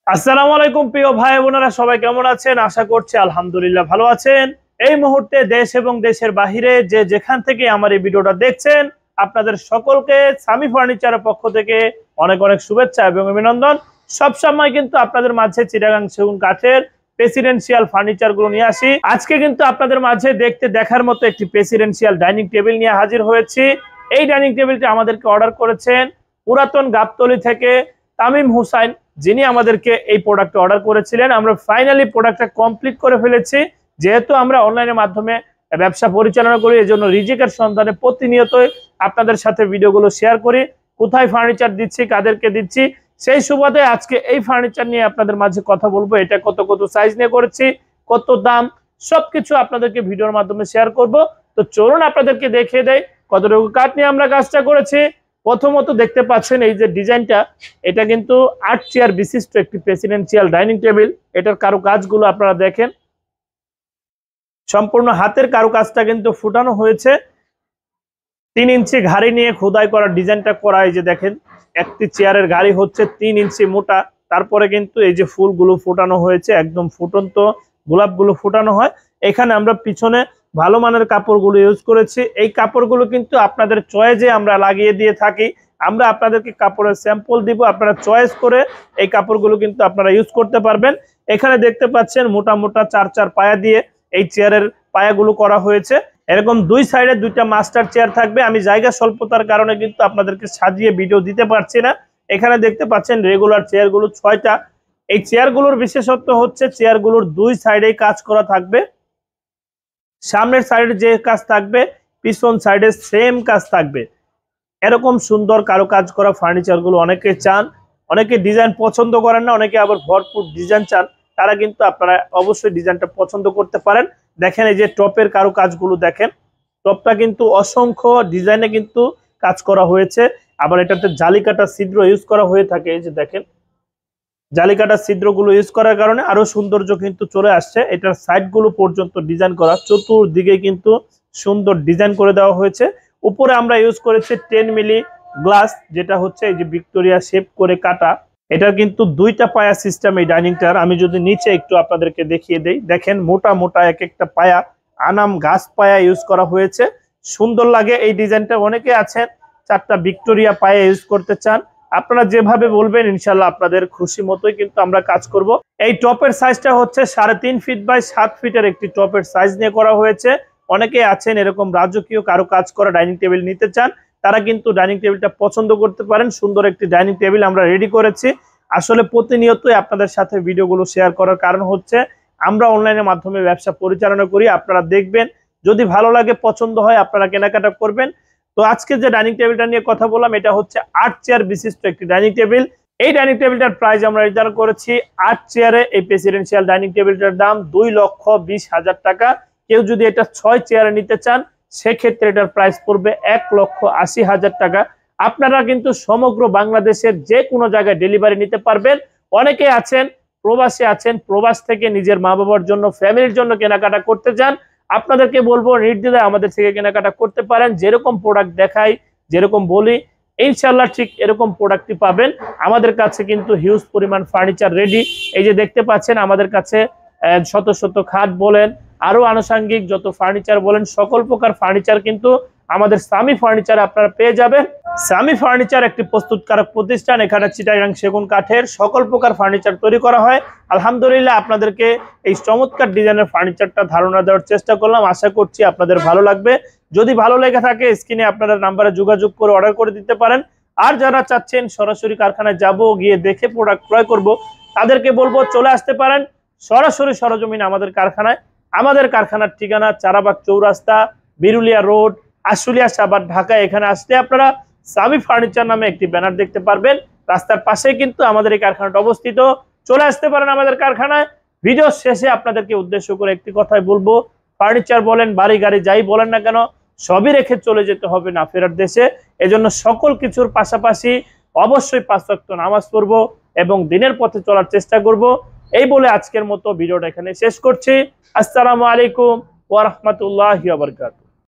আসসালামু আলাইকুম প্রিয় ভাই বোনেরা, সবাই কেমন আছেন? আশা করছি আলহামদুলিল্লাহ ভালো আছেন। এই মুহূর্তে দেশ এবং দেশের বাহিরে যে যেখান থেকে আমার এই ভিডিওটা দেখছেন, আপনাদের সকলকে সামি ফার্নিচারের পক্ষ থেকে অনেক অনেক শুভেচ্ছা এবং অভিনন্দন। সবসময় কিন্তু আপনাদের মাঝে চিটাগাং সেগুন কাঠের প্রেসিডেন্সিয়াল ফার্নিচার গুলো নিয়ে আসি। আজকে কিন্তু আপনাদের মাঝে দেখার মতো একটি প্রেসিডেন্সিয়াল ডাইনিং টেবিল নিয়ে হাজির হয়েছি। এই ডাইনিং টেবিলটি আমাদেরকে অর্ডার করেছেন পুরাতন গাবতলী থেকে তামিম হুসাইন, যিনি আমাদেরকে এই প্রোডাক্টটা অর্ডার করেছিলেন। আমরা ফাইনালি প্রোডাক্টটা কমপ্লিট করে ফেলেছি। যেহেতু আমরা অনলাইনের মাধ্যমে ব্যবসা পরিচালনা করি, এজন্য রিজিকের সন্ধানে প্রতিনিয়তই আপনাদের সাথে ভিডিওগুলো শেয়ার করি, কোথায় ফার্নিচার দিচ্ছি, কাদেরকে দিচ্ছি। সেই সুবাদে আজকে এই ফার্নিচার নিয়ে আপনাদের মাঝে কথা বলবো। এটা কত কত সাইজ নিয়ে করেছি, কত দাম, সবকিছু আপনাদেরকে ভিডিওর মাধ্যমে শেয়ার করব। তো চলুন আপনাদেরকে দেখিয়ে দেয় কতটুকু কাঠ নিয়ে আমরা কাজটা করেছি। প্রথমত দেখতে পাচ্ছেন এই যে ডিজাইনটা, এটা কিন্তু 8 চেয়ার বিশিষ্ট একটি প্রেসিডেন্সিয়াল ডাইনিং টেবিল। এটার কারুকাজগুলো আপনারা দেখেন, সম্পূর্ণ হাতের কারুকাজটা কিন্তু ফুটানো হয়েছে। 3 ইঞ্চি ঘাড়ি নিয়ে খোদাই করা ডিজাইনটা করা। এই যে দেখেন, একটি চেয়ারের ঘাড়ি হচ্ছে 3 ইঞ্চি মোটা। তারপরে কিন্তু এই যে ফুলগুলো ফুটানো হয়েছে, একদম ফুটন্ত গোলাপগুলো ফুটানো হয়। এখানে আমরা পিছনে ভালো মানের কাপড়গুলো ইউজ করেছি। এই কাপড়গুলো কিন্তু আপনাদের চয়েসে আমরা লাগিয়ে দিয়ে থাকি। আমরা আপনাদেরকে কাপড়ের স্যাম্পল দিব, আপনারা চয়েস করে এই কাপড়গুলো কিন্তু আপনারা ইউজ করতে পারবেন। এখানে দেখতে পাচ্ছেন মোটা মোটা 4 পায়া দিয়ে এই চেয়ারের পায়াগুলো করা হয়েছে। এরকম 2 সাইডে 2টা মাস্টার চেয়ার থাকবে। আমি জায়গা স্বল্পতার কারণে কিন্তু আপনাদেরকে সাজিয়ে ভিডিও দিতে পারছি না। এখানে দেখতে পাচ্ছেন রেগুলার চেয়ারগুলো 6টা। এই চেয়ারগুলোর বিশেষত্ব হচ্ছে চেয়ারগুলোর 2 সাইডেই কাজ করা থাকবে। সামনের সাইডে যে কাজ থাকবে, পিছন সাইডে সেম কাজ থাকবে। এরকম সুন্দর কারুকাজ করা ফার্নিচারগুলো অনেকে চান, অনেকে ডিজাইন পছন্দ করেন না, অনেকে আবার ভরপুর ডিজাইন চান। তারা কিন্তু আপনারা অবশ্যই ডিজাইনটা পছন্দ করতে পারেন। দেখেন এই যে টপের কারুকাজগুলো দেখেন, টপটা কিন্তু অসংখ্য ডিজাইনে কিন্তু কাজ করা হয়েছে। আবার এটাতে জালিকাটা ছিদ্র ইউজ করা হয়ে থাকে। এই যে দেখেন, জালিকাটা ছিদ্রগুলো ইউজ করার কারণে আরো সৌন্দর্য কিন্তু চলে আসছে। এটার সাইডগুলো পর্যন্ত ডিজাইন করা, চতুর্দিকে কিন্তু সুন্দর ডিজাইন করে দেওয়া হয়েছে। উপরে আমরা ইউজ করেছি 10 মিলি গ্লাস, যেটা হচ্ছে এই যে ভিক্টোরিয়া শেপ করে কাটা। এটা কিন্তু 2টা পায়া সিস্টেম এই ডাইনিংটার। আমি যদি নিচে একটু আপনাদেরকে দেখিয়ে দেই, দেখেন মোটা মোটা এক একটা পায়া, আনাম গাছ পায়া ইউজ করা হয়েছে। সুন্দর লাগে এই ডিজাইনটা। অনেকে আছেন 4টা ভিক্টোরিয়া পায়া ইউজ করতে চান, আপনারা যেভাবে বলবেন ইনশাল্লাহ আপনাদের খুশি মতোই কিন্তু আমরা কাজ করব। এই টপের সাইজটা হচ্ছে 3.5 ফিট বাই 7 ফিটের একটি টপের সাইজ নিয়ে করা হয়েছে। অনেকে আছেন এরকম রাজকীয় কারো কাজ করা ডাইনিং টেবিল নিতে চান, তারা কিন্তু ডাইনিং টেবিলটা পছন্দ করতে পারেন। সুন্দর একটি ডাইনিং টেবিল আমরা রেডি করেছি। আসলে প্রতিনিয়তই আপনাদের সাথে ভিডিওগুলো শেয়ার করার কারণ হচ্ছে আমরা অনলাইনের মাধ্যমে ব্যবসা পরিচালনা করি। আপনারা দেখবেন, যদি ভালো লাগে, পছন্দ হয়, আপনারা কেনাকাটা করবেন। তো আজকে যে ডাইনিং টেবিলটা নিয়ে কথা বললাম, এটা হচ্ছে 8 চেয়ার বিশিষ্ট একটি ডাইনিং টেবিল। এই ডাইনিং টেবিলটার প্রাইস আমরা নির্ধারণ করেছি 8 চেয়ারে এই প্রেসিডেন্সিয়াল ডাইনিং টেবিলটার দাম 2,20,000 টাকা। কেউ যদি এটা 6 চেয়ারে নিতে চান, সেক্ষেত্রে এটার প্রাইস পড়বে 1,80,000 টাকা। আপনারা কিন্তু সমগ্র বাংলাদেশের যে কোনো জায়গায় ডেলিভারি নিতে পারবেন। অনেকে আছেন প্রবাসে আছেন, প্রবাস থেকে নিজের মা বাবার জন্য, ফ্যামিলির জন্য কেনাকাটা করতে চান, আপনাদেরকে বলবো নির্দ্বিধায় আমাদের থেকে কেনাকাটা করতে পারেন। যেরকম প্রোডাক্ট দেখাই, যেরকম বলি, ইনশাল্লাহ ঠিক এরকম প্রোডাক্টই পাবেন। আমাদের কাছে কিন্তু হিউজ পরিমাণ ফার্নিচার রেডি। এই যে দেখতে পাচ্ছেন আমাদের কাছে শত শত খাট বলেন, আরো আনুষঙ্গিক যত ফার্নিচার বলেন, সকল প্রকার ফার্নিচার কিন্তু আমাদের সামি ফার্নিচার আপনারা পেয়ে যাবেন। সামি ফার্নিচার একটি প্রস্তুতকারক প্রতিষ্ঠান। এখানে চিটাগাং সেগুন কাঠের সকল প্রকার ফার্নিচার তৈরি করা হয়। আলহামদুলিল্লাহ আপনাদেরকে এই চমৎকার ডিজাইনের ফার্নিচারটা ধারণা দেওয়ার চেষ্টা করলাম। আশা করছি আপনাদের ভালো লাগবে। যদি ভালো লেগে থাকে স্ক্রিনে আপনারা নাম্বারে যোগাযোগ করে অর্ডার করে দিতে পারেন। আর যারা চাচ্ছেন সরাসরি কারখানায় যাব, গিয়ে দেখে প্রোডাক্ট ক্রয় করব, তাদেরকে বলবো চলে আসতে পারেন সরাসরি সরজমিনে আমাদের কারখানায়। আমাদের কারখানার ঠিকানা চারাবাগ চৌরাস্তা, বিরুলিয়া রোড, আশুলিয়া সাভার, ঢাকা। এখানে আসলে আপনারা সামি ফার্নিচার নামে একটি ব্যানার দেখতে পারবেন। রাস্তার পাশে কিন্তু আমাদের এই কারখানাটা অবস্থিত। চলে আসতে পারেন আমাদের কারখানায়। ভিডিও শেষে আপনাদেরকে উদ্দেশ্য করে একটি কথাই বলবো, ফার্নিচার বলেন, বাড়ি গাড়ি যাই বলেন না কেন, সবই রেখে চলে যেতে হবে না ফেরার দেশে। এজন্য সকল কিছুর পাশাপাশি অবশ্যই 5 ওয়াক্ত নামাজ পড়বো এবং দিনের পথে চলার চেষ্টা করব। এই বলে আজকের মতো ভিডিওটা এখানে শেষ করছি। আসসালামু আলাইকুম ওয়া রাহমাতুল্লাহি ওয়া বারাকাতুহু।